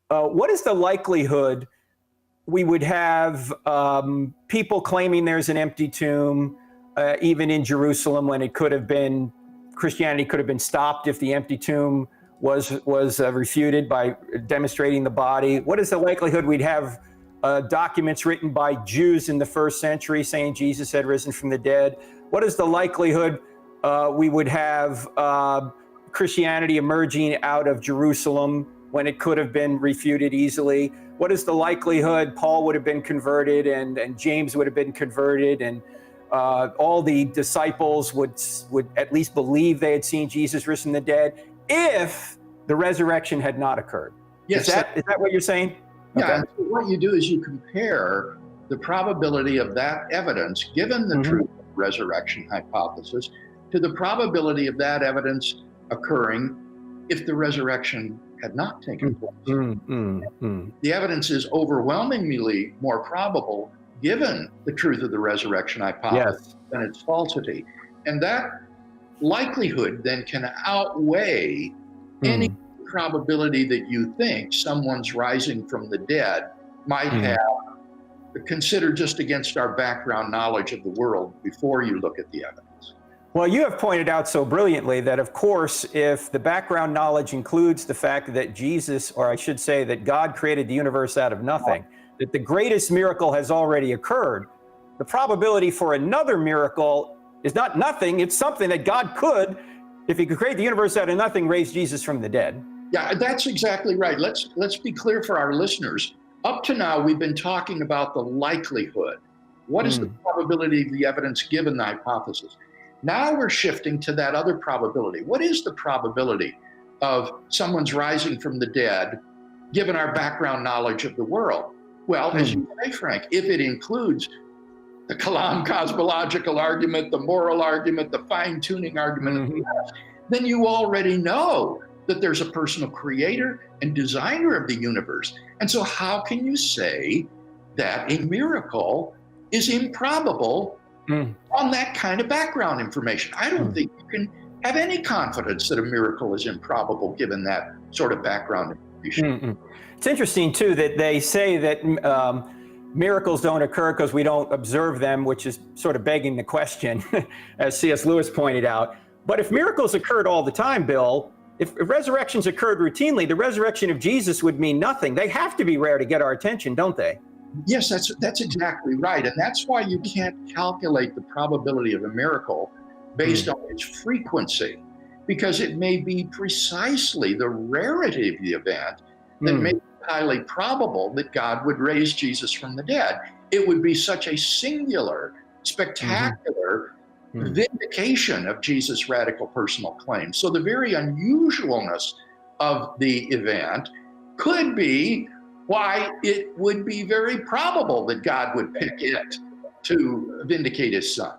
what is the likelihood we would have people claiming there's an empty tomb, even in Jerusalem, when it could have been, Christianity could have been stopped if the empty tomb was refuted by demonstrating the body? What is the likelihood we'd have documents written by Jews in the first century saying Jesus had risen from the dead? What is the likelihood we would have Christianity emerging out of Jerusalem when it could have been refuted easily? What is the likelihood Paul would have been converted and James would have been converted and all the disciples would at least believe they had seen Jesus risen from the dead if the resurrection had not occurred? Yes. Is that what you're saying? Yeah, okay. What you do is you compare the probability of that evidence, given the truth of the resurrection hypothesis, to the probability of that evidence occurring if the resurrection had not taken place. The evidence is overwhelmingly more probable given the truth of the resurrection hypothesis than its falsity. And that likelihood then can outweigh any probability that you think someone's rising from the dead might have considered just against our background knowledge of the world before you look at the evidence. Well, you have pointed out so brilliantly that, of course, if the background knowledge includes the fact that Jesus, or I should say that God created the universe out of nothing, that the greatest miracle has already occurred, the probability for another miracle is not nothing, it's something that God could, if he could create the universe out of nothing, raise Jesus from the dead. Yeah, that's exactly right. Let's be clear for our listeners. Up to now, we've been talking about the likelihood. What is the probability of the evidence given the hypothesis? Now we're shifting to that other probability. What is the probability of someone's rising from the dead, given our background knowledge of the world? Well, as you say, Frank, if it includes the Kalam cosmological argument, the moral argument, the fine-tuning argument, then you already know that there's a personal creator and designer of the universe. And so how can you say that a miracle is improbable on that kind of background information? I don't think you can have any confidence that a miracle is improbable given that sort of background information. It's interesting, too, that they say that miracles don't occur because we don't observe them, which is sort of begging the question, as C.S. Lewis pointed out. But if miracles occurred all the time, Bill, if resurrections occurred routinely, the resurrection of Jesus would mean nothing. They have to be rare to get our attention, don't they? Yes, that's exactly right. And that's why you can't calculate the probability of a miracle based on its frequency, because it may be precisely the rarity of the event that makes it highly probable that God would raise Jesus from the dead. It would be such a singular, spectacular vindication of Jesus' radical personal claim. So the very unusualness of the event could be why it would be very probable that God would pick it to vindicate his son.